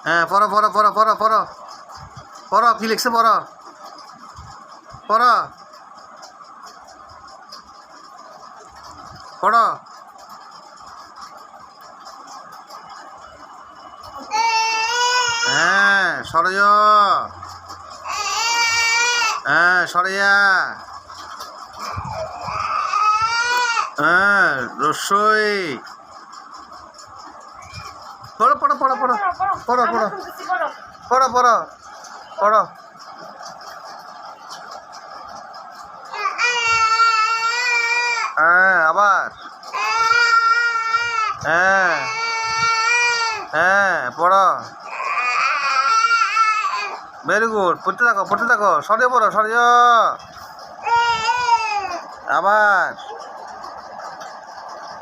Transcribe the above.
হ্যাঁ, পড়ো পড়ো পড়ো পড়ো পড়ো পড়ো, কি লিখছে পড়ো পড়ো পড়ো। হ্যাঁ, সরয়। হ্যাঁ, সরয়া। হ্যাঁ, রসই। পড়ো পড়ো পড়ো পড়ো পড়ো পড়ো পড়ো পড়ো পড়ো। হ্যাঁ, আবার। হ্যাঁ হ্যাঁ, পড়ো। ভেরি গুড, পড়তে থাকো পড়তে থাকো, সরিয়ে পড়ো সরিয়ে। আবার।